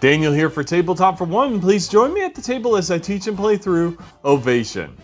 Daniel here for Tabletop for One. Please join me at the table as I teach and play through Ovation.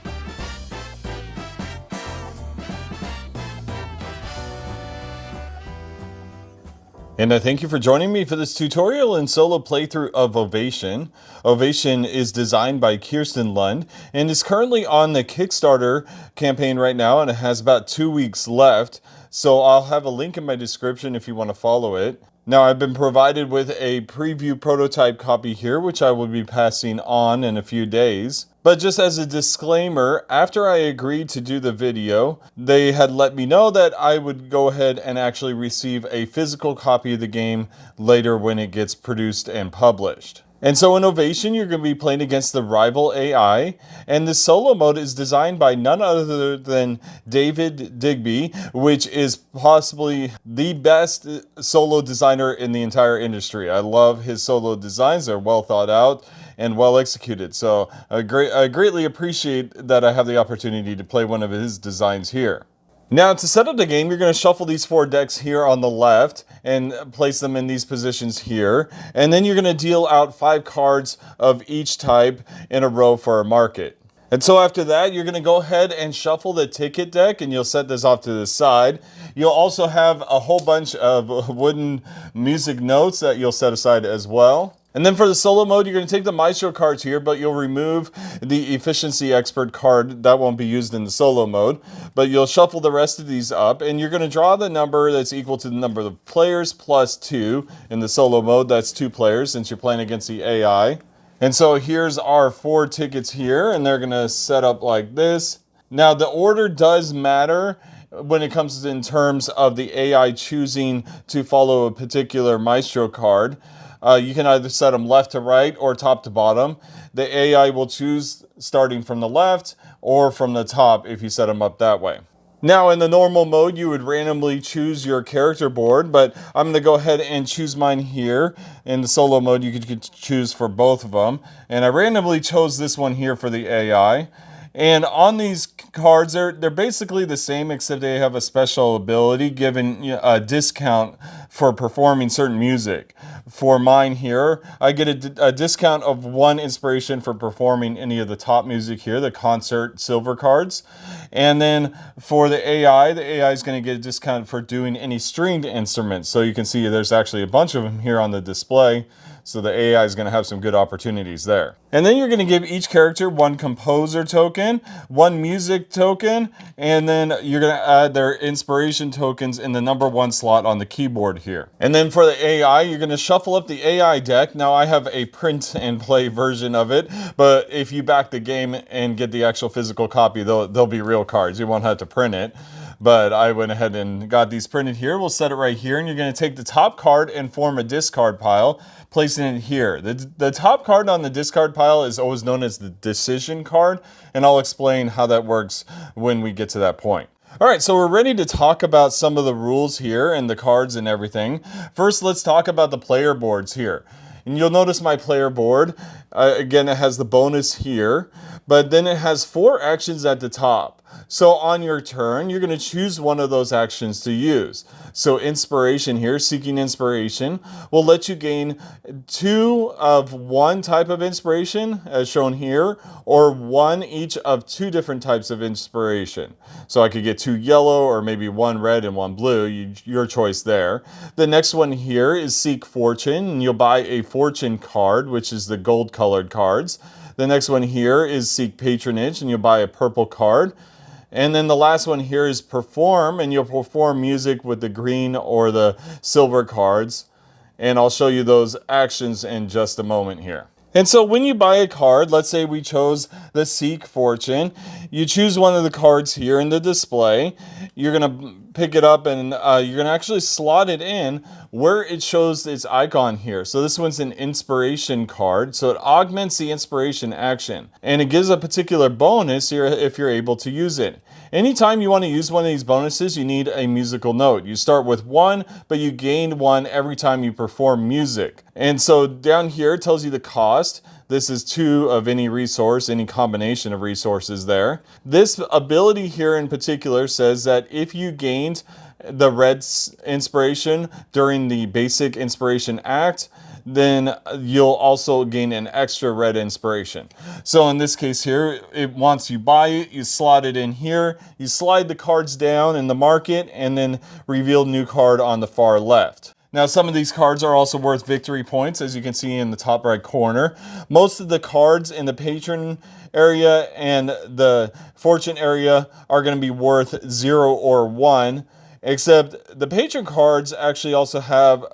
And I thank you for joining me for this tutorial and solo playthrough of Ovation. Ovation is designed by Kirsten Lunde and is currently on the Kickstarter campaign right now, and it has about 2 weeks left. So I'll have a link in my description if you want to follow it. Now, I've been provided with a preview prototype copy here, which I will be passing on in a few days. But just as a disclaimer, after I agreed to do the video, they had let me know that I would go ahead and actually receive a physical copy of the game later when it gets produced and published. And so in Ovation, you're going to be playing against the rival AI, and the solo mode is designed by none other than David Digby, which is possibly the best solo designer in the entire industry. I love his solo designs. They're well thought out and well executed. So I greatly appreciate that I have the opportunity to play one of his designs here. Now, to set up the game, you're going to shuffle these 4 decks here on the left and place them in these positions here. And then you're going to deal out 5 cards of each type in a row for a market. And so after that, you're going to go ahead and shuffle the ticket deck, and you'll set this off to the side. You'll also have a whole bunch of wooden music notes that you'll set aside as well. And then for the solo mode, you're going to take the Maestro cards here, but you'll remove the Efficiency Expert card. That won't be used in the solo mode. But you'll shuffle the rest of these up, and you're going to draw the number that's equal to the number of players plus 2. In the solo mode, that's 2 players since you're playing against the AI. And so here's our 4 tickets here, and they're going to set up like this. Now, the order does matter when it comes in terms of the AI choosing to follow a particular Maestro card. You can either set them left to right or top to bottom. The AI will choose starting from the left or from the top if you set them up that way. Now, in the normal mode, you would randomly choose your character board, but I'm going to go ahead and choose mine here. In the solo mode, you could choose for both of them. And I randomly chose this one here for the AI. And on these cards, they're basically the same, except they have a special ability given a discount for performing certain music. For mine here, I get a discount of 1 inspiration for performing any of the top music here, the concert silver cards. And then for the AI is going to get a discount for doing any stringed instruments. So you can see there's actually a bunch of them here on the display. So the AI is going to have some good opportunities there. And then you're going to give each character 1 composer token, 1 music token, and then you're going to add their inspiration tokens in the number 1 slot on the keyboard here. And then for the AI, you're going to shuffle up the AI deck. Now, I have a print and play version of it, but if you back the game and get the actual physical copy, they'll be real cards. You won't have to print it. But I went ahead and got these printed here. We'll set it right here, and you're going to take the top card and form a discard pile, placing it here. The top card on the discard pile is always known as the decision card, and I'll explain how that works when we get to that point. All right, so we're ready to talk about some of the rules here and the cards and everything. First, let's talk about the player boards here. And you'll notice my player board, again, it has the bonus here, but then it has 4 actions at the top. So on your turn, you're going to choose one of those actions to use. So inspiration here, seeking inspiration, will let you gain 2 of 1 type of inspiration, as shown here, or 1 each of 2 different types of inspiration. So I could get 2 yellow, or maybe 1 red and 1 blue, your choice there. The next one here is seek fortune, and you'll buy a fortune card, which is the gold colored cards. The next one here is seek patronage, and you'll buy a purple card. And then the last one here is perform, and you'll perform music with the green or the silver cards. And I'll show you those actions in just a moment here. And so when you buy a card, let's say we chose the Seek Fortune, you choose one of the cards here in the display. You're going to pick it up and you're going to actually slot it in where it shows its icon here. So this one's an inspiration card, so it augments the inspiration action. And it gives a particular bonus here if you're able to use it. Anytime you want to use one of these bonuses, you need a musical note. You start with 1, but you gain 1 every time you perform music. And so down here it tells you the cost. This is 2 of any resource, any combination of resources there. This ability here in particular says that if you gained the red inspiration during the basic inspiration act, then you'll also gain an extra red inspiration. So in this case here, once you buy it, you slot it in here, you slide the cards down in the market, and then reveal new card on the far left. Now, some of these cards are also worth victory points, as you can see in the top right corner. Most of the cards in the patron area and the fortune area are going to be worth 0 or 1, except the patron cards actually also have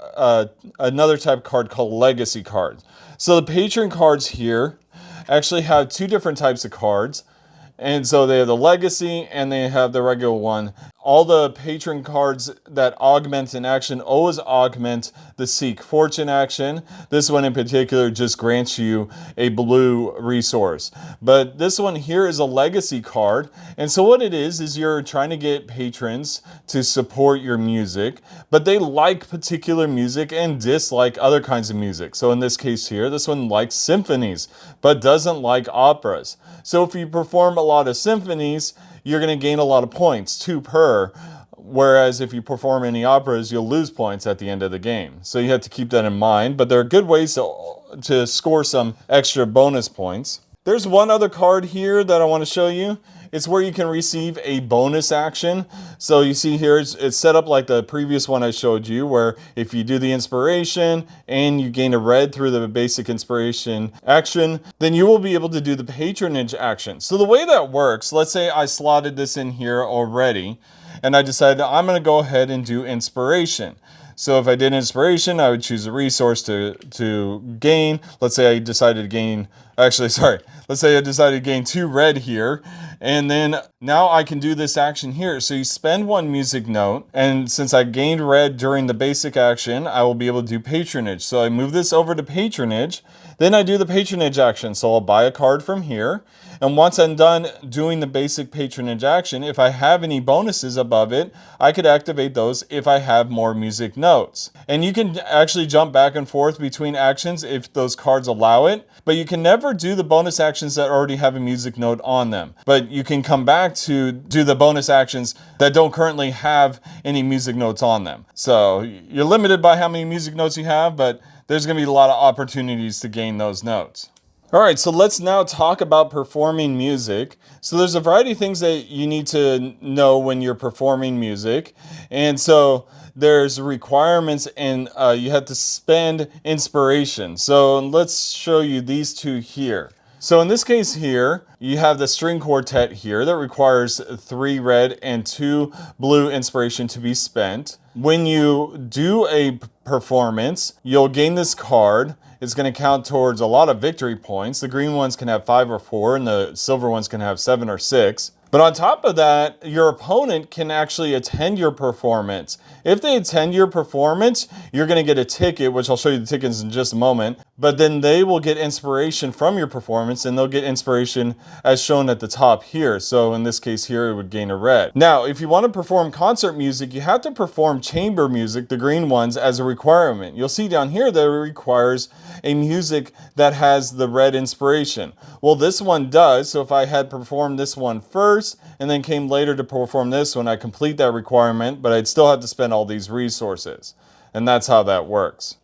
another type of card called legacy cards. So the patron cards here actually have two different types of cards. And so they have the legacy and they have the regular one. All the patron cards that augment an action always augment the Seek Fortune action. This one in particular just grants you a blue resource. But this one here is a legacy card. And so what it is you're trying to get patrons to support your music, but they like particular music and dislike other kinds of music. So in this case here, this one likes symphonies, but doesn't like operas. So if you perform a lot of symphonies, you're going to gain a lot of points, 2 per. Whereas if you perform any operas, you'll lose points at the end of the game. So you have to keep that in mind. But there are good ways to score some extra bonus points. There's one other card here that I want to show you. It's where you can receive a bonus action. So you see here, it's set up like the previous one I showed you, where if you do the inspiration and you gain a red through the basic inspiration action, then you will be able to do the patronage action. So the way that works, let's say I slotted this in here already, and I decided I'm going to go ahead and do inspiration. So if I did inspiration, I would choose a resource to gain. Let's say I decided to gain, let's say I decided to gain 2 red here. And then now I can do this action here. So you spend 1 music note, and since I gained red during the basic action, I will be able to do patronage. So I move this over to patronage, then I do the patronage action. So I'll buy a card from here. And once I'm done doing the basic patronage action, if I have any bonuses above it, I could activate those if I have more music notes. And you can actually jump back and forth between actions if those cards allow it, but you can never do the bonus actions that already have a music note on them. But you can come back to do the bonus actions that don't currently have any music notes on them. So you're limited by how many music notes you have, but there's going to be a lot of opportunities to gain those notes. All right, so let's now talk about performing music. So there's a variety of things that you need to know when you're performing music. And so there's requirements, and you have to spend inspiration. So let's show you these 2 here. So in this case here, you have the string quartet here that requires 3 red and 2 blue inspiration to be spent. When you do a performance, you'll gain this card. It's going to count towards a lot of victory points. The green ones can have 5 or 4, and the silver ones can have 7 or 6. But on top of that, your opponent can actually attend your performance. If they attend your performance, you're going to get a ticket, which I'll show you the tickets in just a moment. But then they will get inspiration from your performance, and they'll get inspiration as shown at the top here. So in this case here, it would gain a red. Now, if you want to perform concert music, you have to perform chamber music, the green ones, as a requirement. You'll see down here that it requires a music that has the red inspiration. Well, this one does. So if I had performed this one first, and then came later to perform this one, I complete that requirement, but I'd still have to spend all these resources. And that's how that works.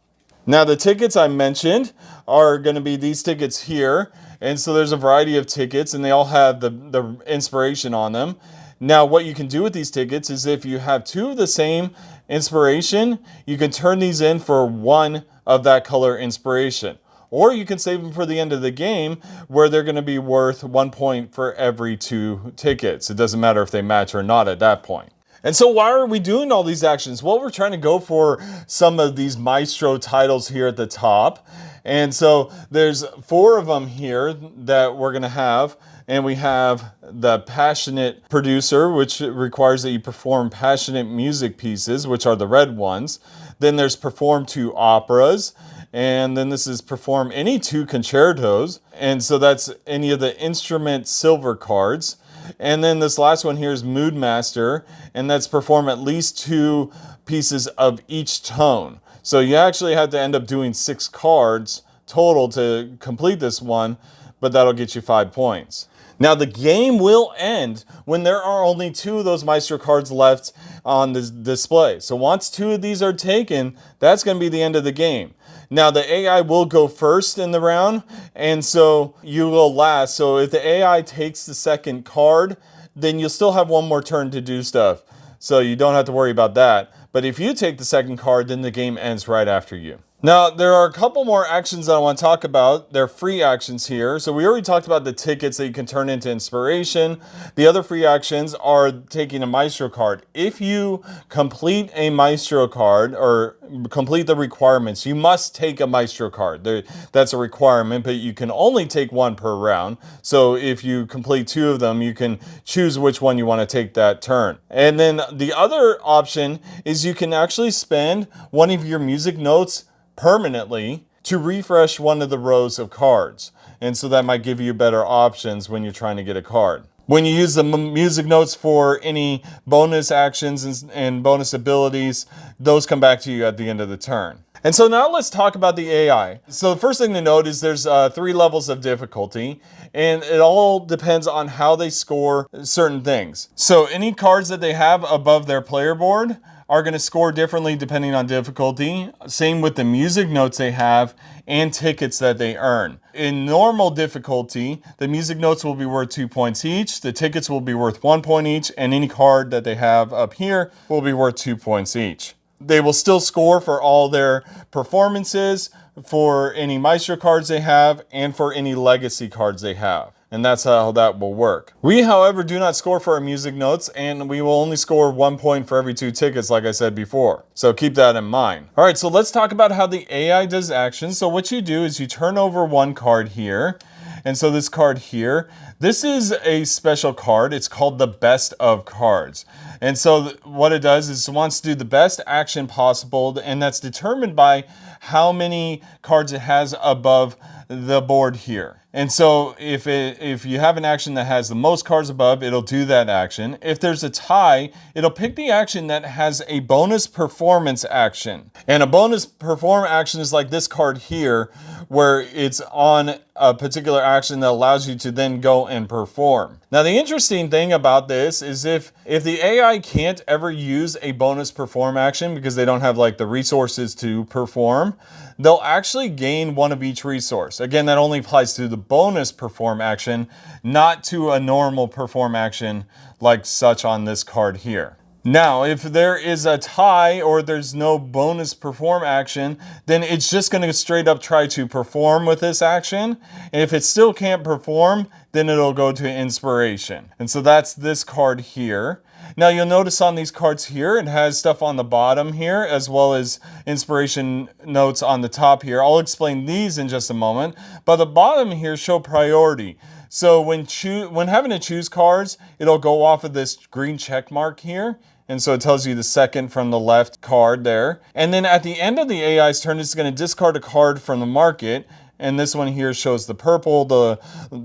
Now, the tickets I mentioned are going to be these tickets here. And so there's a variety of tickets, and they all have the inspiration on them. Now, what you can do with these tickets is if you have 2 of the same inspiration, you can turn these in for 1 of that color inspiration. Or you can save them for the end of the game, where they're going to be worth 1 point for every 2 tickets. It doesn't matter if they match or not at that point. And so why are we doing all these actions? Well, we're trying to go for some of these Maestro titles here at the top. And so there's 4 of them here that we're going to have. And we have the passionate producer, which requires that you perform passionate music pieces, which are the red ones. Then there's perform 2 operas. And then this is perform any 2 concertos. And so that's any of the instrument silver cards. And then this last one here is Mood Master. And that's perform at least 2 pieces of each tone. So you actually have to end up doing 6 cards total to complete this one, but that'll get you 5 points. Now the game will end when there are only 2 of those Maestro cards left on the display. So once 2 of these are taken, that's going to be the end of the game. Now the AI will go first in the round, and so you will last. So if the AI takes the second card, then you'll still have one more turn to do stuff. So you don't have to worry about that. But if you take the second card, then the game ends right after you. Now, there are a couple more actions that I want to talk about. They're free actions here. So we already talked about the tickets that you can turn into inspiration. The other free actions are taking a Maestro card. If you complete a Maestro card or complete the requirements, you must take a Maestro card. That's a requirement, but you can only take 1 per round. So if you complete 2 of them, you can choose which one you want to take that turn. And then the other option is you can actually spend one of your music notes permanently to refresh one of the rows of cards. And so that might give you better options when you're trying to get a card. When you use the music notes for any bonus actions and bonus abilities, those come back to you at the end of the turn. And so now let's talk about the AI. So the first thing to note is there's 3 levels of difficulty, and it all depends on how they score certain things. So any cards that they have above their player board are going to score differently depending on difficulty. Same with the music notes they have and tickets that they earn. In normal difficulty, the music notes will be worth 2 points each, the tickets will be worth 1 point each, and any card that they have up here will be worth 2 points each. They will still score for all their performances, for any Maestro cards they have, and for any legacy cards they have. And that's how that will work. We, however, do not score for our music notes, and we will only score 1 point for every 2 tickets, like I said before. So keep that in mind. All right, so let's talk about how the AI does actions. So what you do is you turn over 1 card here. And so this card here, this is a special card. It's called the best of cards. And so what it does is it wants to do the best action possible, and that's determined by how many cards it has above the board here. And so if you have an action that has the most cards above, it'll do that action. If there's a tie, it'll pick the action that has a bonus performance action. And a bonus perform action is like this card here, where it's on a particular action that allows you to then go and perform. Now the interesting thing about this is if the AI can't ever use a bonus perform action because they don't have like the resources to perform, they'll actually gain 1 of each resource. Again, that only applies to the bonus perform action, not to a normal perform action like such on this card here. Now, if there is a tie or there's no bonus perform action, then it's just going to straight up try to perform with this action. And if it still can't perform, then it'll go to inspiration. And so that's this card here. Now you'll notice on these cards here, it has stuff on the bottom here, as well as inspiration notes on the top here. I'll explain these in just a moment, but the bottom here show priority. So when having to choose cards, it'll go off of this green check mark here. And so it tells you the second from the left card there. And then at the end of the AI's turn, it's going to discard a card from the market. And this one here shows the purple, the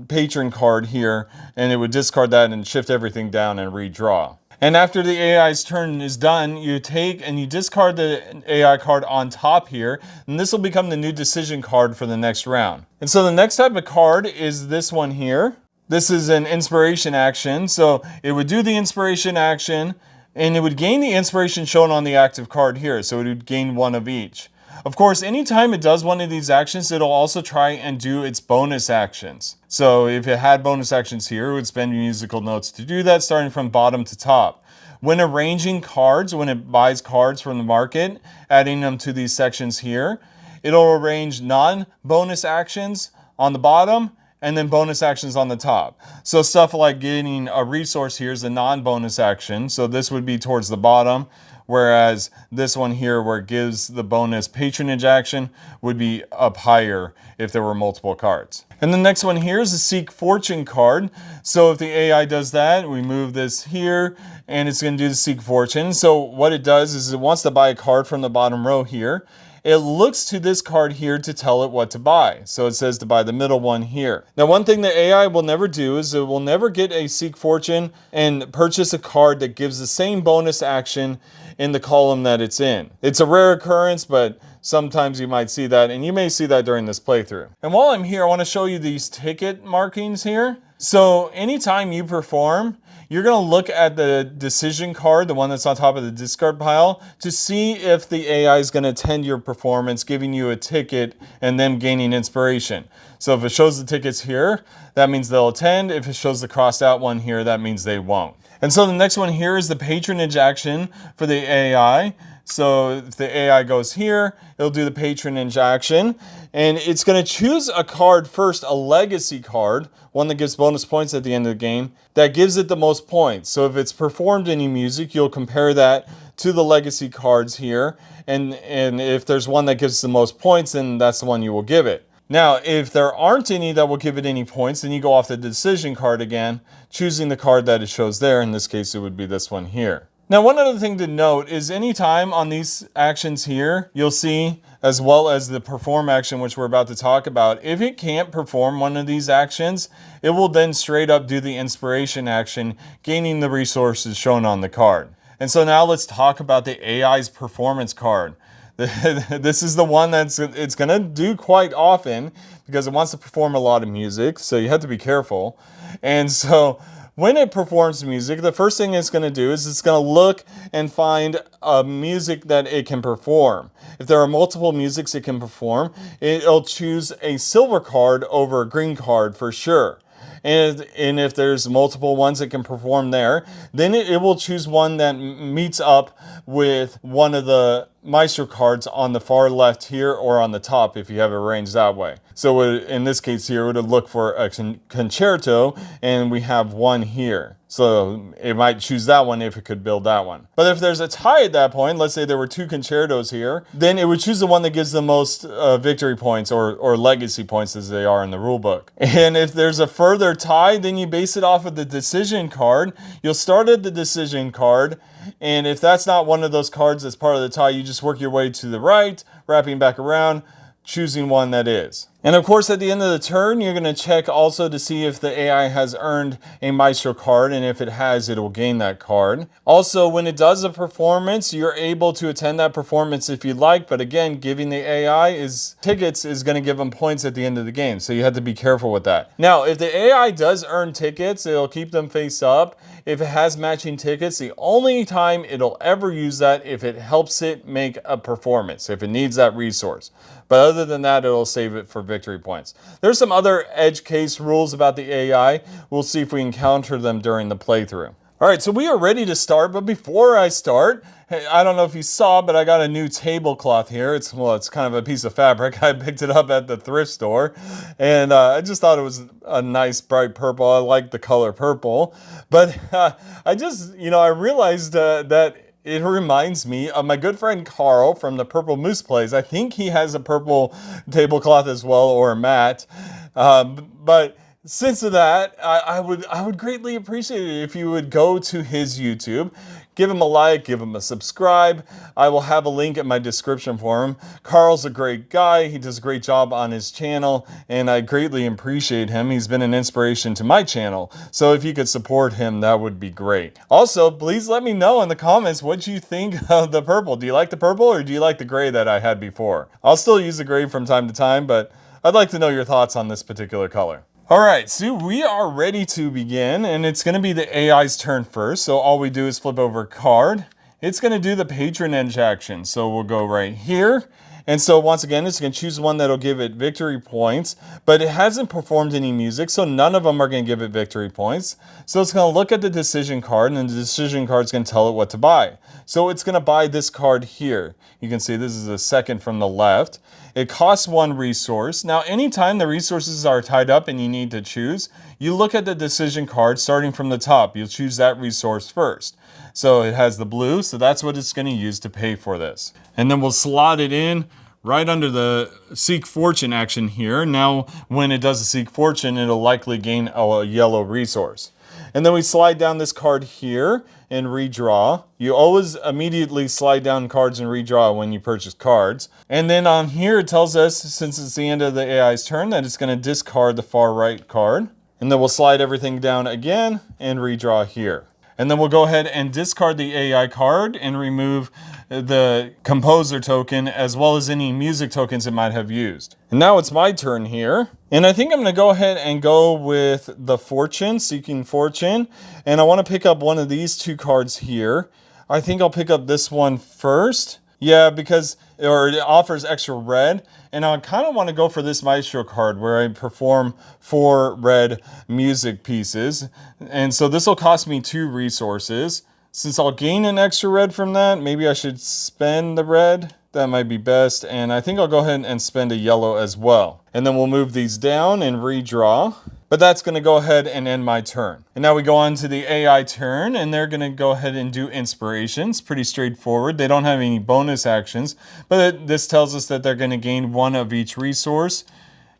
patron card here. And it would discard that and shift everything down and redraw. And after the AI's turn is done, you take and you discard the AI card on top here, and this will become the new decision card for the next round. And so the next type of card is this one here. This is an inspiration action. So it would do the inspiration action, and it would gain the inspiration shown on the active card here. So it would gain 1 of each. Of course, anytime it does one of these actions, it'll also try and do its bonus actions. So if it had bonus actions here, it would spend musical notes to do that, starting from bottom to top. When arranging cards, when it buys cards from the market, adding them to these sections here, it'll arrange non-bonus actions on the bottom and then bonus actions on the top. So stuff like getting a resource here is a non-bonus action. So this would be towards the bottom. Whereas this one here, where it gives the bonus patronage action, would be up higher if there were multiple cards. And the next one here is a Seek Fortune card. So if the AI does that, we move this here, and it's going to do the Seek Fortune. So what it does is it wants to buy a card from the bottom row here. It looks to this card here to tell it what to buy. So it says to buy the middle one here. Now, one thing the AI will never do is it will never get a Seek Fortune and purchase a card that gives the same bonus action in the column that it's in. It's a rare occurrence, but sometimes you might see that, and you may see that during this playthrough. And while I'm here, I want to show you these ticket markings here. So anytime you perform, you're going to look at the decision card, the one that's on top of the discard pile, to see if the AI is going to attend your performance, giving you a ticket and then gaining inspiration. So if it shows the tickets here, that means they'll attend. If it shows the crossed out one here, that means they won't. And so the next one here is the patronage action for the AI. So if the AI goes here, it'll do the patronage action. And it's going to choose a card first, a legacy card, one that gives bonus points at the end of the game, that gives it the most points. So if it's performed any music, you'll compare that to the legacy cards here. And if there's one that gives the most points, then that's the one you will give it. Now, if there aren't any that will give it any points, then you go off the decision card again, choosing the card that it shows there. In this case, it would be this one here. Now, one other thing to note is anytime on these actions here, you'll see, as well as the perform action, which we're about to talk about, if it can't perform one of these actions, it will then straight up do the inspiration action, gaining the resources shown on the card. And so now let's talk about the AI's performance card. This is the one it's going to do quite often because it wants to perform a lot of music, so you have to be careful. And so when it performs music, the first thing it's going to do is it's going to look and find a music that it can perform. If there are multiple musics it can perform, it'll choose a silver card over a green card for sure. And if there's multiple ones that can perform there, then it will choose one that meets up with one of the Maestro cards on the far left here or on the top if you have it arranged that way. So in this case here, it would look for a concerto, and we have one here. So it might choose that one if it could build that one. But if there's a tie at that point, let's say there were two concertos here, then it would choose the one that gives the most victory points or legacy points as they are in the rulebook. And if there's a further tie, then you base it off of the decision card. You'll start at the decision card, and if that's not one of those cards that's part of the tie, you just work your way to the right, wrapping back around, choosing one that is. And of course, at the end of the turn, you're going to check also to see if the AI has earned a Maestro card, and if it has, it will gain that card. Also, when it does a performance, you're able to attend that performance if you'd like, but again, giving the AI tickets is going to give them points at the end of the game, so you have to be careful with that. Now, if the AI does earn tickets, it'll keep them face up. If it has matching tickets, the only time it'll ever use that if it helps it make a performance, if it needs that resource. But other than that, it'll save it for victory points. There's some other edge case rules about the AI. We'll see if we encounter them during the playthrough. All right, so we are ready to start, but before I start, hey, I don't know if you saw, but I got a new tablecloth here. It's kind of a piece of fabric. I picked it up at the thrift store, and I just thought it was a nice bright purple. I like the color purple, but I realized that it reminds me of my good friend Carl from the Purple Moose Plays. I think he has a purple tablecloth as well, or a mat. But since of that, I would greatly appreciate it if you would go to his YouTube, give him a like, give him a subscribe. I will have a link in my description for him. Carl's a great guy. He does a great job on his channel, and I greatly appreciate him. He's been an inspiration to my channel. So if you could support him, that would be great. Also, please let me know in the comments what you think of the purple. Do you like the purple, or do you like the gray that I had before? I'll still use the gray from time to time, but I'd like to know your thoughts on this particular color. All right, so we are ready to begin, and it's going to be the AI's turn first. So all we do is flip over a card. It's going to do the patronage action. So we'll go right here. And so once again, it's going to choose one that'll give it victory points, but it hasn't performed any music, so none of them are going to give it victory points. So it's going to look at the decision card, and the decision card is going to tell it what to buy. So it's going to buy this card here. You can see this is the second from the left. It costs one resource. Now, anytime the resources are tied up and you need to choose, you look at the decision card starting from the top. You'll choose that resource first. So it has the blue, so that's what it's going to use to pay for this. And then we'll slot it in right under the Seek Fortune action here. Now, when it does a Seek Fortune, it'll likely gain a yellow resource. And then we slide down this card here and redraw. You always immediately slide down cards and redraw when you purchase cards. And then on here, it tells us, since it's the end of the AI's turn, that it's going to discard the far right card. And then we'll slide everything down again and redraw here. And then we'll go ahead and discard the AI card and remove the composer token as well as any music tokens it might have used. And now it's my turn here. And I think I'm going to go ahead and go with the Fortune, Seeking Fortune. And I want to pick up one of these two cards here. I think I'll pick up this one first. Yeah, because it offers extra red. And I kind of want to go for this Maestro card where I perform 4 red music pieces. And so this will cost me 2 resources. Since I'll gain an extra red from that, maybe I should spend the red. That might be best. And I think I'll go ahead and spend a yellow as well. And then we'll move these down and redraw. But that's going to go ahead and end my turn. And now we go on to the AI turn, and they're going to go ahead and do inspirations. Pretty straightforward. They don't have any bonus actions, but this tells us that they're going to gain 1 of each resource.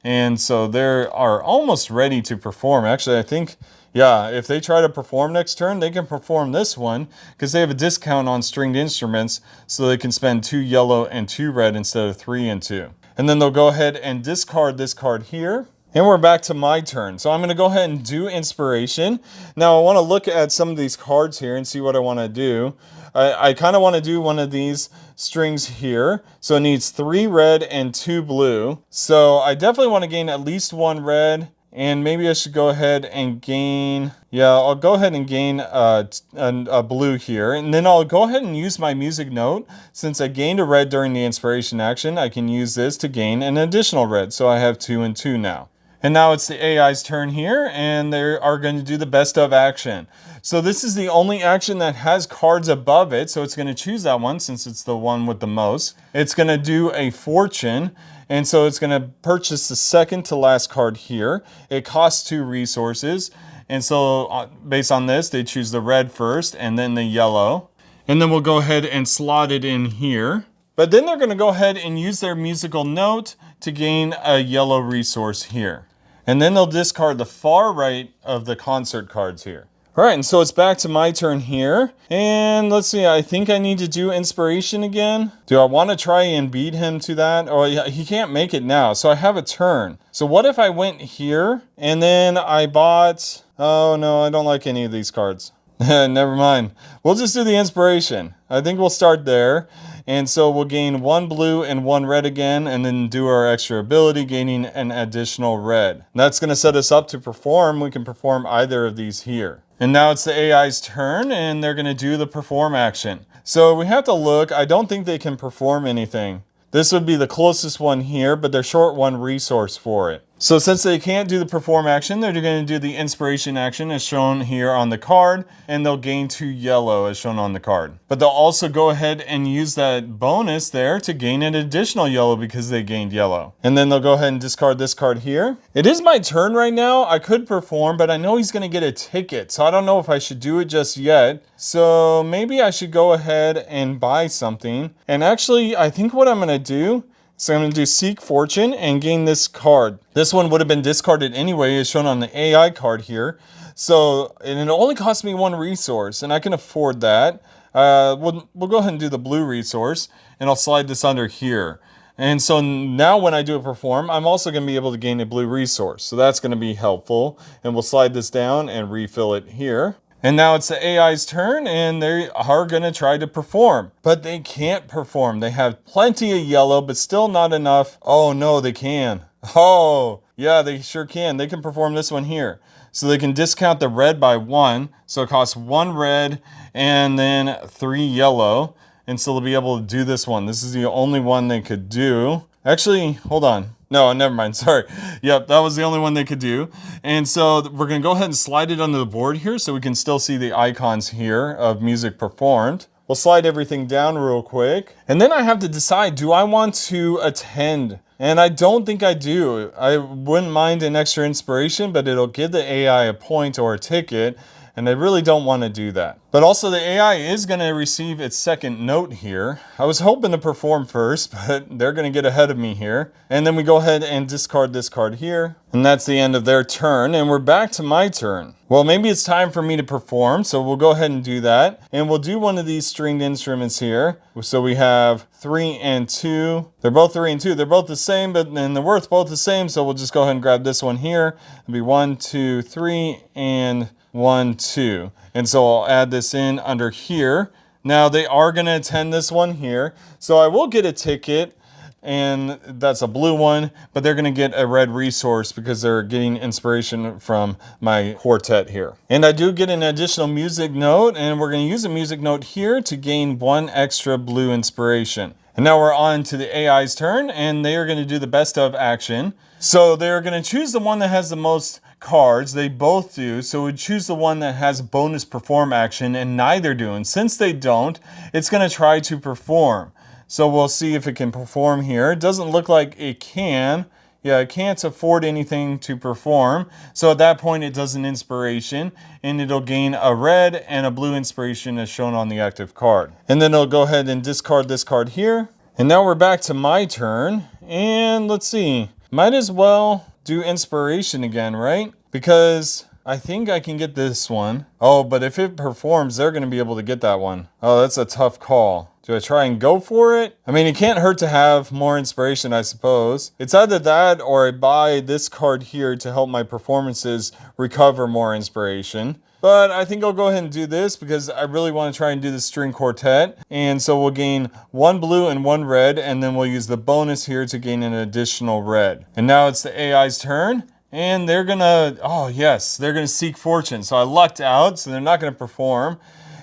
And so they are almost ready to perform. Actually, I think, yeah, if they try to perform next turn, they can perform this one because they have a discount on stringed instruments, so they can spend 2 yellow and 2 red instead of 3 and 2. And then they'll go ahead and discard this card here. And we're back to my turn. So I'm going to go ahead and do inspiration. Now I want to look at some of these cards here and see what I want to do. I kind of want to do one of these strings here. So it needs 3 red and 2 blue. So I definitely want to gain at least 1 red. And maybe I should go ahead and gain, yeah, I'll go ahead and gain a blue here. And then I'll go ahead and use my music note. Since I gained a red during the inspiration action, I can use this to gain an additional red. So I have 2 and 2 now. And now it's the AI's turn here, and they are going to do the best of action. So this is the only action that has cards above it, so it's going to choose that one since it's the one with the most. It's going to do a fortune, and so it's going to purchase the second to last card here. It costs 2 resources, and so based on this, they choose the red first and then the yellow. And then we'll go ahead and slot it in here. But then they're going to go ahead and use their musical note to gain a yellow resource here. And then they'll discard the far right of the concert cards here. All right, and so it's back to my turn here. And let's see, I think I need to do inspiration again. Do I want to try and beat him to that? Oh, yeah, he can't make it now, so I have a turn. So what if I went here and then I bought... Oh no, I don't like any of these cards. Never mind. We'll just do the inspiration. I think we'll start there. And so we'll gain 1 blue and 1 red again, and then do our extra ability, gaining an additional red. That's going to set us up to perform. We can perform either of these here. And now it's the AI's turn, and they're going to do the perform action. So we have to look. I don't think they can perform anything. This would be the closest one here, but they're short 1 resource for it. So since they can't do the perform action, they're going to do the inspiration action as shown here on the card, and they'll gain 2 yellow as shown on the card. But they'll also go ahead and use that bonus there to gain an additional yellow because they gained yellow. And then they'll go ahead and discard this card here. It is my turn right now. I could perform, but I know he's going to get a ticket, so I don't know if I should do it just yet. So maybe I should go ahead and buy something. And actually, I think what I'm going to do, so I'm going to do Seek Fortune and gain this card. This one would have been discarded anyway, as shown on the AI card here. So, and it only cost me 1 resource, and I can afford that. We'll go ahead and do the blue resource, and I'll slide this under here. And so now when I do a perform, I'm also going to be able to gain a blue resource. So that's going to be helpful. And we'll slide this down and refill it here. And now it's the AI's turn, and they are going to try to perform. But they can't perform. They have plenty of yellow, but still not enough. Oh, no, they can. Oh, yeah, they sure can. They can perform this one here. So they can discount the red by 1. So it costs 1 red and then 3 yellow. And so they'll be able to do this one. This is the only one they could do. Actually, hold on. No, never mind. Sorry. Yep, that was the only one they could do. And so we're going to go ahead and slide it onto the board here so we can still see the icons here of music performed. We'll slide everything down real quick. And then I have to decide, do I want to attend? And I don't think I do. I wouldn't mind an extra inspiration, but it'll give the AI a point or a ticket. And I really don't want to do that. But also the AI is going to receive its second note here. I was hoping to perform first, but they're going to get ahead of me here. And then we go ahead and discard this card here. And that's the end of their turn. And we're back to my turn. Well, maybe it's time for me to perform. So we'll go ahead and do that. And we'll do one of these stringed instruments here. So we have 3 and 2. They're both 3 and 2. They're both the same, but then they're worth both the same. So we'll just go ahead and grab this one here. It'll be 1, 2, 3, and 1, 2. And so I'll add this in under here. Now they are going to attend this one here. So I will get a ticket. and that's a blue one, but they're going to get a red resource because they're getting inspiration from my quartet here. And I do get an additional music note, and we're going to use a music note here to gain 1 extra blue inspiration. And now we're on to the AI's turn, and they are going to do the best of action. So they're going to choose the one that has the most cards. They both do. So we choose the one that has bonus perform action, and neither do. And since they don't, it's going to try to perform. So we'll see if it can perform here. It doesn't look like it can. Yeah, it can't afford anything to perform. So at that point, it does an inspiration, and it'll gain a red and a blue inspiration as shown on the active card. And then it'll go ahead and discard this card here. And now we're back to my turn. And let's see. Might as well do inspiration again, right? Because I think I can get this one. Oh, but if it performs, they're going to be able to get that one. Oh, that's a tough call. Do I try and go for it? I mean, it can't hurt to have more inspiration, I suppose. It's either that or I buy this card here to help my performances recover more inspiration. But I think I'll go ahead and do this because I really want to try and do the string quartet. And so we'll gain 1 blue and 1 red, and then we'll use the bonus here to gain an additional red. And now it's the AI's turn. And they're gonna, oh yes, they're gonna seek fortune. So I lucked out, so they're not gonna perform.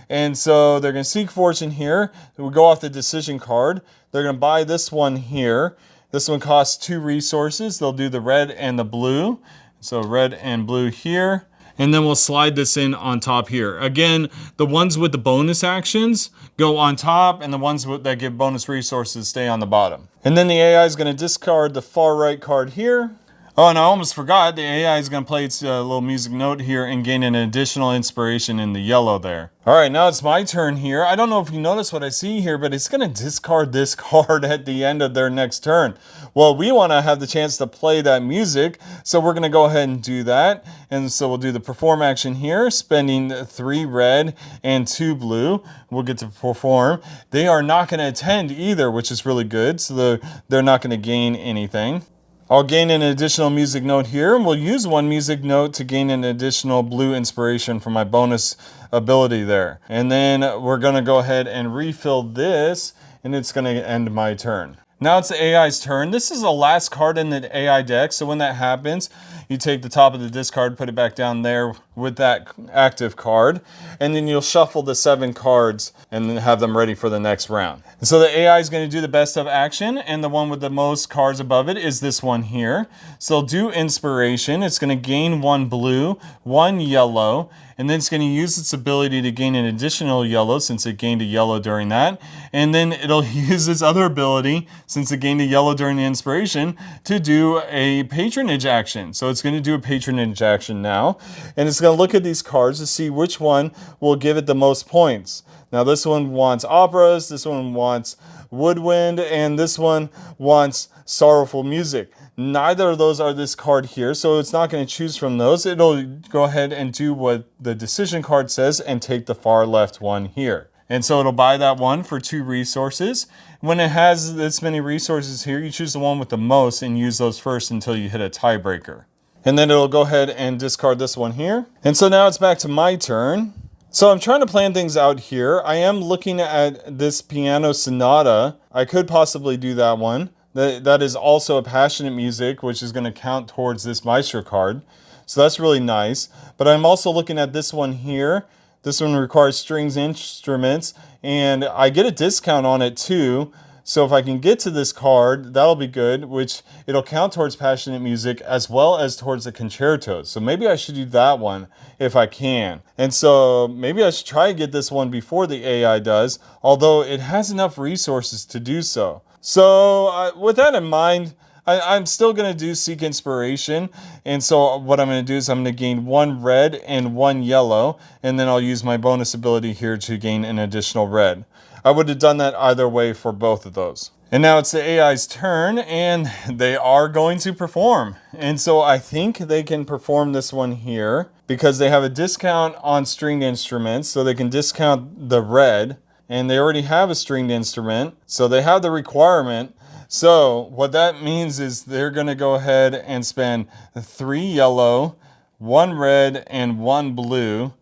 And so they're going to seek fortune here. We'll go off the decision card. They're going to buy this one here. This one costs 2 resources. They'll do the red and the blue. So red and blue here. And then we'll slide this in on top here. Again, the ones with the bonus actions go on top, and the ones that give bonus resources stay on the bottom. And then the AI is going to discard the far right card here. Oh, and I almost forgot, the AI is going to play its little music note here and gain an additional inspiration in the yellow there. All right, now it's my turn here. I don't know if you notice what I see here, but it's going to discard this card at the end of their next turn. Well, we want to have the chance to play that music, so we're going to go ahead and do that. And so we'll do the perform action here, spending 3 red and 2 blue. We'll get to perform. They are not going to attend either, which is really good, so they're not going to gain anything. I'll gain an additional music note here, and we'll use 1 music note to gain an additional blue inspiration from my bonus ability there. And then we're going to go ahead and refill this, and it's going to end my turn. Now it's the AI's turn. This is the last card in the AI deck, so when that happens, you take the top of the discard, put it back down there with that active card, and then you'll shuffle the 7 cards and then have them ready for the next round. And so the AI is going to do the best of action, and the one with the most cards above it is this one here. So it'll do inspiration. It's going to gain 1 blue, 1 yellow, and then it's going to use its ability to gain an additional yellow since it gained a yellow during that. And then it'll use its other ability, since it gained a yellow during the inspiration, to do a patronage action. So it's going to do a patronage action now. And it's going to look at these cards to see which one will give it the most points. Now this one wants operas, this one wants woodwind, and this one wants sorrowful music. Neither of those are this card here, so it's not going to choose from those. It'll go ahead and do what the decision card says and take the far left one here. And so it'll buy that one for 2 resources. When it has this many resources here, you choose the one with the most and use those first until you hit a tiebreaker. And then it'll go ahead and discard this one here. And so now it's back to my turn. So I'm trying to plan things out here. I am looking at this piano sonata. I could possibly do that one. That is also a passionate music, which is going to count towards this Maestro card. So that's really nice. But I'm also looking at this one here. This one requires strings instruments, and I get a discount on it too. So if I can get to this card, that'll be good, which it'll count towards passionate music as well as towards the concertos. So maybe I should do that one if I can. And so maybe I should try and get this one before the AI does, although it has enough resources to do so. So with that in mind, I'm still going to do Seek Inspiration. And so what I'm going to do is I'm going to gain 1 red and 1 yellow. And then I'll use my bonus ability here to gain an additional red. I would have done that either way for both of those. And now it's the AI's turn, and they are going to perform. And so I think they can perform this one here because they have a discount on stringed instruments. So they can discount the red. And they already have a stringed instrument, so they have the requirement. So what that means is they're going to go ahead and spend 3 yellow, 1 red, and 1 blue,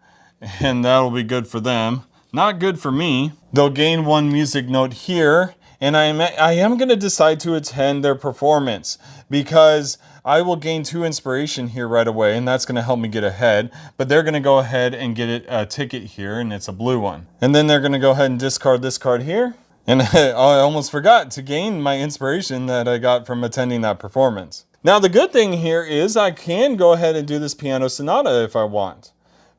and that'll be good for them. Not good for me. They'll gain 1 music note here, And I am going to decide to attend their performance because I will gain 2 inspiration here right away, and that's going to help me get ahead. But they're going to go ahead and get a ticket here, and it's a blue one. And then they're going to go ahead and discard this card here. And I almost forgot to gain my inspiration that I got from attending that performance. Now, the good thing here is I can go ahead and do this piano sonata if I want,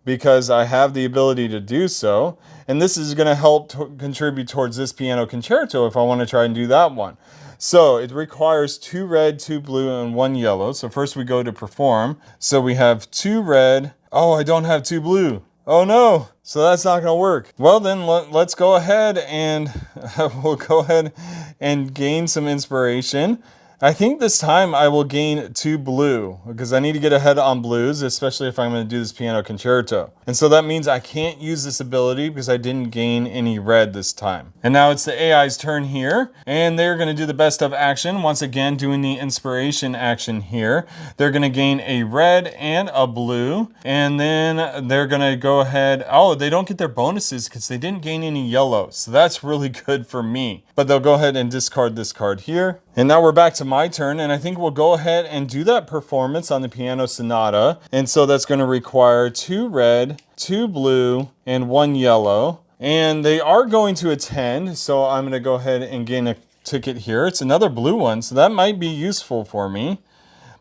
because I have the ability to do so. And this is going to help contribute towards this piano concerto if I want to try and do that one. So it requires 2 red, 2 blue, and 1 yellow. So first we go to perform. So we have 2 red. Oh, I don't have 2 blue. Oh no, so that's not going to work. Well then, let's go ahead and we'll go ahead and gain some inspiration. I think this time I will gain 2 blue because I need to get ahead on blues, especially if I'm going to do this piano concerto. And so that means I can't use this ability because I didn't gain any red this time. And now it's the AI's turn here, and they're going to do the best of action. Once again, doing the inspiration action here. They're going to gain a red and a blue, and then they're going to go ahead. Oh, they don't get their bonuses because they didn't gain any yellow. So that's really good for me. But they'll go ahead and discard this card here. And now we're back to my turn, and I think we'll go ahead and do that performance on the piano sonata. And so that's going to require 2 red, 2 blue, and 1 yellow. And they are going to attend, so I'm going to go ahead and gain a ticket here. It's another blue one, so that might be useful for me.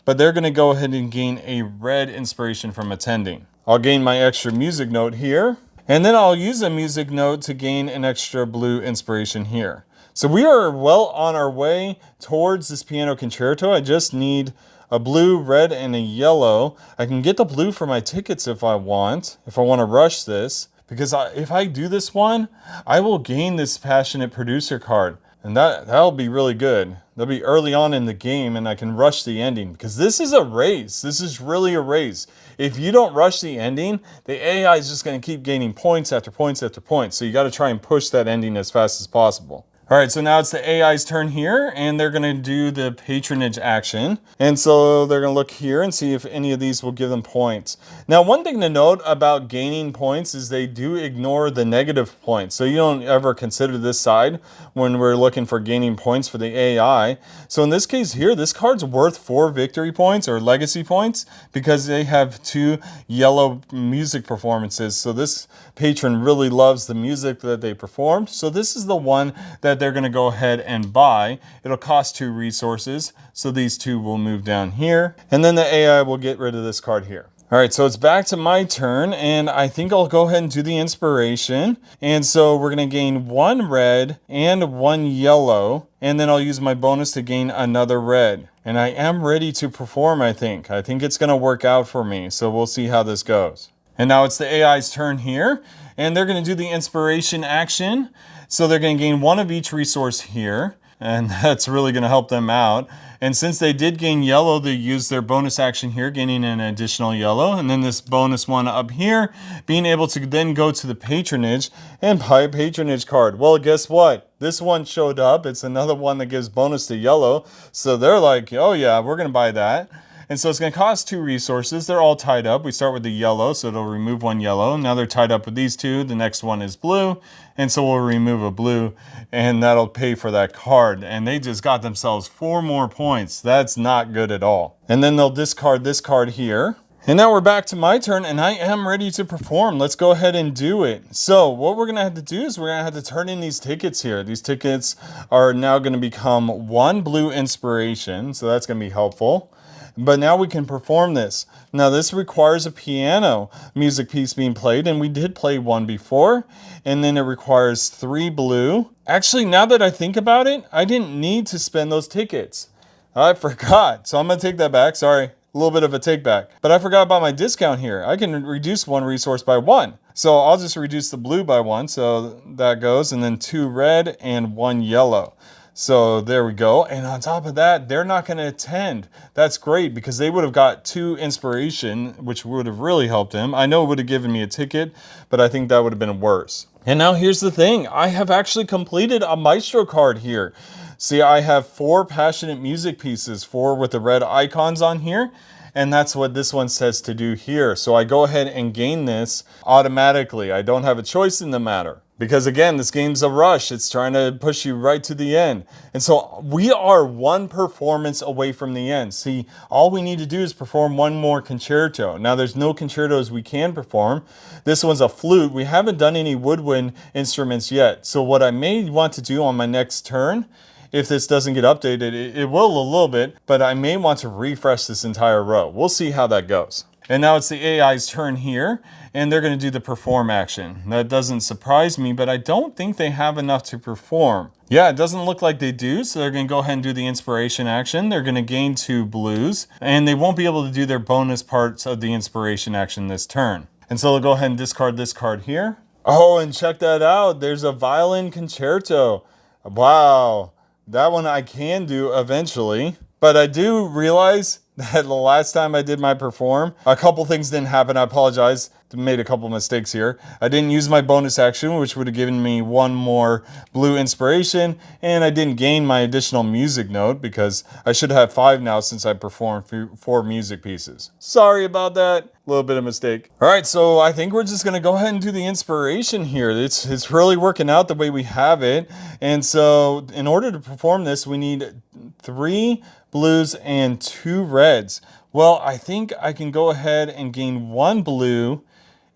But they're going to go ahead and gain a red inspiration from attending. I'll gain my extra music note here, and then I'll use a music note to gain an extra blue inspiration here. So we are well on our way towards this piano concerto. I just need a blue, red, and a yellow. I can get the blue for my tickets if I want to rush this. Because if I do this one, I will gain this Passionate Producer card. And that'll be really good. That'll be early on in the game, and I can rush the ending. Because this is a race. This is really a race. If you don't rush the ending, the AI is just going to keep gaining points after points after points. So you got to try and push that ending as fast as possible. All right, so now it's the AI's turn here, and they're going to do the Patronage Action. And so they're going to look here and see if any of these will give them points. Now, one thing to note about gaining points is they do ignore the negative points. So you don't ever consider this side when we're looking for gaining points for the AI. So in this case here, this card's worth 4 victory points or legacy points because they have 2 yellow music performances. So this patron really loves the music that they performed. So this is the one that they're going to go ahead and buy. It'll cost 2 resources, so these 2 will move down here, and then the AI will get rid of this card here. All right, so it's back to my turn, and I think I'll go ahead and do the inspiration. And so we're going to gain 1 red and 1 yellow, and then I'll use my bonus to gain another red. And I am ready to perform, I think. I think it's going to work out for me, so we'll see how this goes. And now it's the AI's turn here, and they're going to do the inspiration action. So they're going to gain 1 of each resource here, and that's really going to help them out. And since they did gain yellow, they use their bonus action here, gaining an additional yellow. And then this bonus one up here, being able to then go to the patronage and buy a patronage card. Well, guess what? This one showed up. It's another one that gives bonus to yellow. So they're like, oh yeah, we're going to buy that. And so it's going to cost 2 resources. They're all tied up. We start with the yellow, so it'll remove 1 yellow. Now they're tied up with these 2. The next one is blue, and so we'll remove a blue, and that'll pay for that card. And they just got themselves 4 more points. That's not good at all. And then they'll discard this card here. And now we're back to my turn, and I am ready to perform. Let's go ahead and do it. So what we're going to have to do is we're going to have to turn in these tickets here. These tickets are now going to become 1 blue inspiration, so that's going to be helpful. But now we can perform this. Now this requires a piano music piece being played, and we did play 1 before. And then it requires 3 blue. Actually, now that I think about it, I didn't need to spend those tickets. I forgot. So I'm going to take that back. Sorry, a little bit of a take back. But I forgot about my discount here. I can reduce 1 resource by 1. So I'll just reduce the blue by 1. So that goes. And then 2 red and 1 yellow. So there we go. And on top of that, they're not going to attend. That's great because they would have got 2 inspiration, which would have really helped him. I know it would have given me a ticket, but I think that would have been worse. And now here's the thing. I have actually completed a Maestro card here. See, I have 4 passionate music pieces, 4 with the red icons on here. And that's what this one says to do here. So I go ahead and gain this automatically. I don't have a choice in the matter. Because again, this game's a rush. It's trying to push you right to the end. And so we are one performance away from the end. See, all we need to do is perform one more concerto. Now there's no concertos we can perform. This one's a flute. We haven't done any woodwind instruments yet. So what I may want to do on my next turn, if this doesn't get updated, it will a little bit, but I may want to refresh this entire row. We'll see how that goes. And now it's the AI's turn here, and they're going to do the perform action. That doesn't surprise me, but I don't think they have enough to perform. Yeah, it doesn't look like they do, so they're going to go ahead and do the inspiration action. They're going to gain 2 blues, and they won't be able to do their bonus parts of the inspiration action this turn. And so they'll go ahead and discard this card here. Oh, and check that out. There's a violin concerto. Wow, that one I can do eventually. But I do realize that the last time I did my perform, a couple things didn't happen. I apologize. Made a couple mistakes here. I didn't use my bonus action, which would have given me 1 more blue inspiration, and I didn't gain my additional music note because I should have 5 now since I performed 4 music pieces. Sorry about that. A little bit of mistake. All right, so I think we're just gonna go ahead and do the inspiration here. It's really working out the way we have it. And so in order to perform this, we need 3 blues and 2 reds. Well, I think I can go ahead and gain 1 blue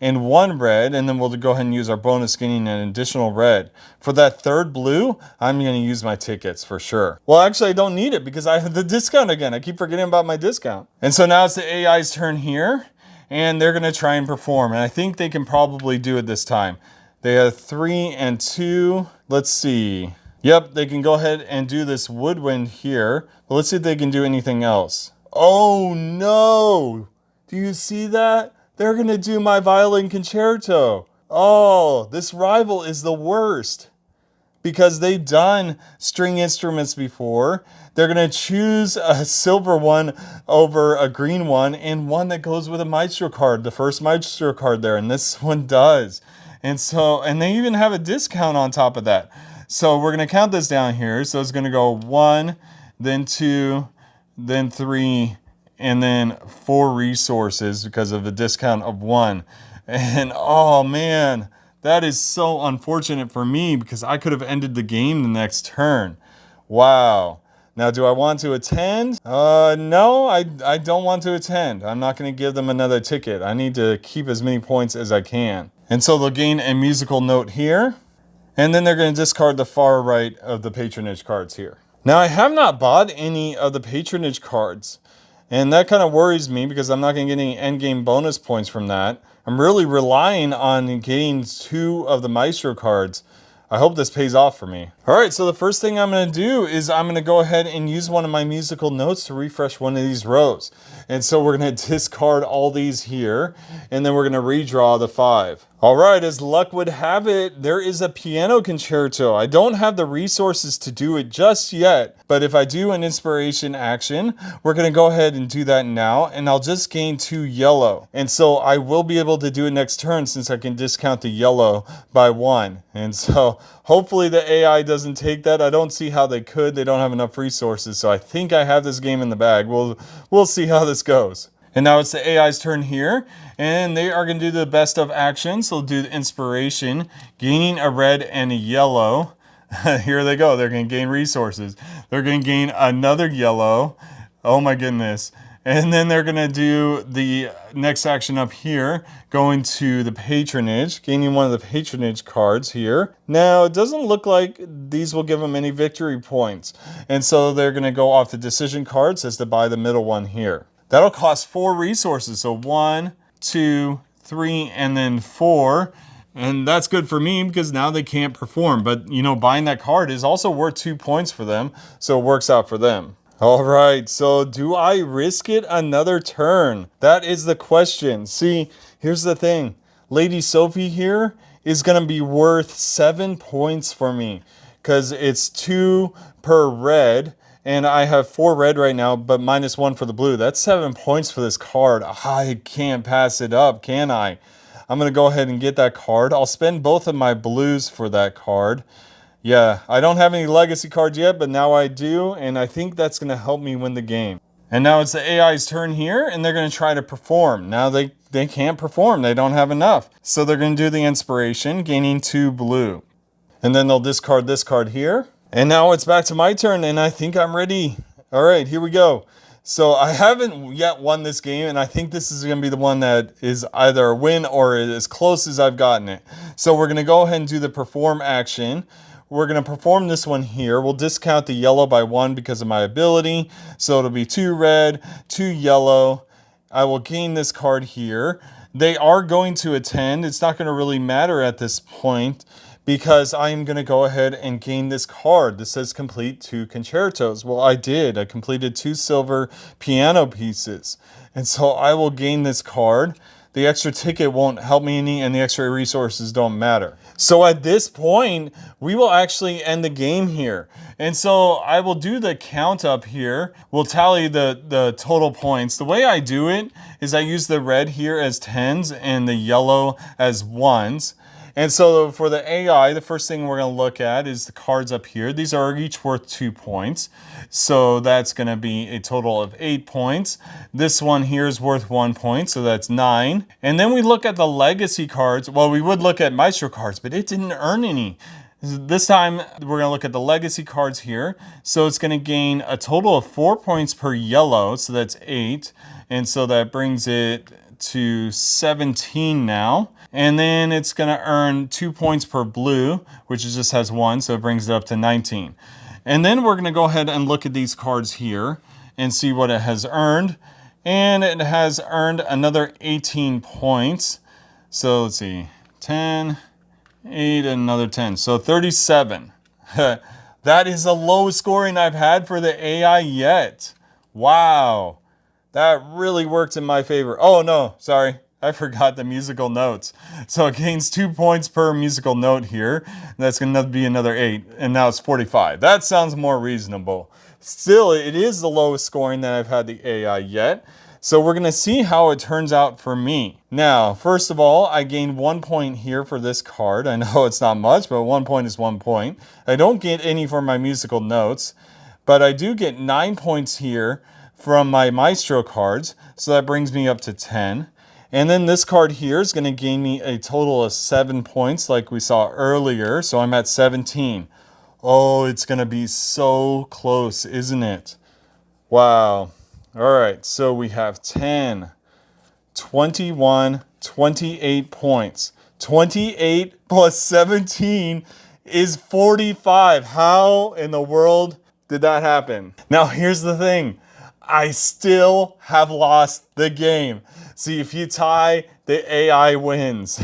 and 1 red, and then we'll go ahead and use our bonus, gaining an additional red. For that 3rd blue, I'm going to use my tickets for sure. Well, actually, I don't need it because I have the discount again. I keep forgetting about my discount. And so now it's the AI's turn here, and they're going to try and perform. And I think they can probably do it this time. They have 3 and 2. Let's see. Yep, they can go ahead and do this woodwind here. But let's see if they can do anything else. Oh, no. Do you see that? They're going to do my violin concerto. Oh, this rival is the worst because they've done string instruments before. They're going to choose a silver one over a green one and one that goes with a Maestro card, the first Maestro card there, and this one does. And they even have a discount on top of that. So we're going to count this down here. So it's going to go 1, then 2, then 3, and then 4 resources because of the discount of 1. And oh man, that is so unfortunate for me because I could have ended the game the next turn. Wow. Now, do I want to attend? No, I don't want to attend. I'm not going to give them another ticket. I need to keep as many points as I can. And so they'll gain a musical note here. And then they're going to discard the far right of the patronage cards here. Now, I have not bought any of the patronage cards. And that kind of worries me because I'm not going to get any endgame bonus points from that. I'm really relying on getting 2 of the Maestro cards. I hope this pays off for me. All right, so the first thing I'm going to do is I'm going to go ahead and use one of my musical notes to refresh one of these rows. And so we're going to discard all these here, and then we're going to redraw the 5. All right, as luck would have it, there is a piano concerto. I don't have the resources to do it just yet, but if I do an inspiration action, we're going to go ahead and do that now, and I'll just gain 2 yellow. And so I will be able to do it next turn since I can discount the yellow by 1. And so hopefully the AI doesn't take that. I don't see how they could. They don't have enough resources, so I think I have this game in the bag. We'll see how this goes. And now it's the AI's turn here, and they are going to do the best of actions. So they'll do the inspiration, gaining a red and a yellow. Here they go. They're going to gain resources. They're going to gain another yellow. Oh my goodness. And then they're going to do the next action up here, going to the patronage, gaining one of the patronage cards here. Now, it doesn't look like these will give them any victory points. And so they're going to go off the decision cards as to buy the middle one here. That'll cost 4 resources. So 1, 2, 3, and then 4. And that's good for me because now they can't perform. But, you know, buying that card is also worth 2 points for them. So it works out for them. All right, so do I risk it another turn? That is the question. See, here's the thing. Lady Sophie here is going to be worth 7 points for me because it's 2 per red. And I have 4 red right now, but -1 for the blue. That's 7 points for this card. I can't pass it up, can I? I'm going to go ahead and get that card. I'll spend both of my blues for that card. Yeah, I don't have any legacy cards yet, but now I do, and I think that's going to help me win the game. And now it's the AI's turn here, and they're going to try to perform. Now they they can't perform. They don't have enough. So they're going to do the inspiration, gaining 2 blue. And then they'll discard this card here. And now it's back to my turn, and I think I'm ready. All right, here we go. So I haven't yet won this game, and I think this is going to be the one that is either a win or as close as I've gotten it. So we're going to go ahead and do the perform action. We're going to perform this one here. We'll discount the yellow by 1 because of my ability. So it'll be 2 red, 2 yellow. I will gain this card here. They are going to attend. It's not going to really matter at this point, because I am going to go ahead and gain this card. This says complete 2 concertos. Well, I did. I completed 2 silver piano pieces. And so I will gain this card. The extra ticket won't help me any, and the extra resources don't matter. So at this point, we will actually end the game here. And so I will do the count up here. We'll tally the total points. The way I do it is I use the red here as 10s and the yellow as 1s. And so for the AI, the first thing we're going to look at is the cards up here. These are each worth 2 points. So that's going to be a total of 8 points. This one here is worth 1 point, so that's 9. And then we look at the legacy cards. Well, we would look at Maestro cards, but it didn't earn any. This time, we're going to look at the legacy cards here. So it's going to gain a total of 4 points per yellow, so that's 8. And so that brings it to 17 now. And then it's going to earn 2 points per blue, which just has 1, so it brings it up to 19. And then we're going to go ahead and look at these cards here and see what it has earned. And it has earned another 18 points. So let's see, 10, 8, and another 10. So 37. That is the lowest scoring I've had for the AI yet. Wow. That really worked in my favor. Oh no, sorry. I forgot the musical notes. So it gains 2 points per musical note here. That's going to be another 8. And now it's 45. That sounds more reasonable. Still, it is the lowest scoring that I've had the AI yet. So we're going to see how it turns out for me. Now, first of all, I gained 1 point here for this card. I know it's not much, but 1 point is 1 point. I don't get any for my musical notes, but I do get 9 points here from my Maestro cards. So that brings me up to 10. And then this card here is going to gain me a total of 7 points like we saw earlier. So I'm at 17. Oh, it's going to be so close, isn't it? Wow. All right, so we have 10, 21, 28 points. 28 plus 17 is 45. How in the world did that happen? Now, here's the thing. I still have lost the game. See, if you tie, the AI wins.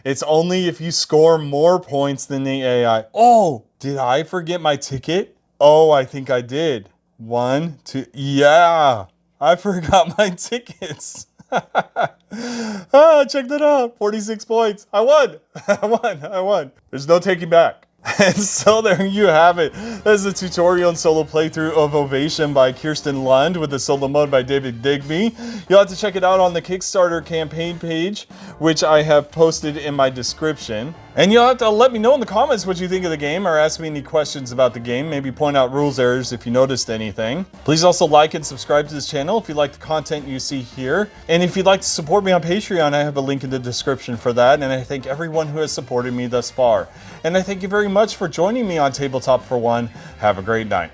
It's only if you score more points than the AI. Oh, did I forget my ticket? Oh, I think I did. 1, 2, yeah, I forgot my tickets. Check that out, 46 points. I won. I won. There's no taking back. And so there you have it. That's the tutorial and solo playthrough of Ovation by Kirsten Lunde with the solo mode by David Digby. You'll have to check it out on the Kickstarter campaign page, which I have posted in my description. And you'll have to let me know in the comments what you think of the game, or ask me any questions about the game. Maybe point out rules errors if you noticed anything. Please also like and subscribe to this channel if you like the content you see here. And if you'd like to support me on Patreon, I have a link in the description for that. And I thank everyone who has supported me thus far. And I thank you very much for joining me on Tabletop for One. Have a great night.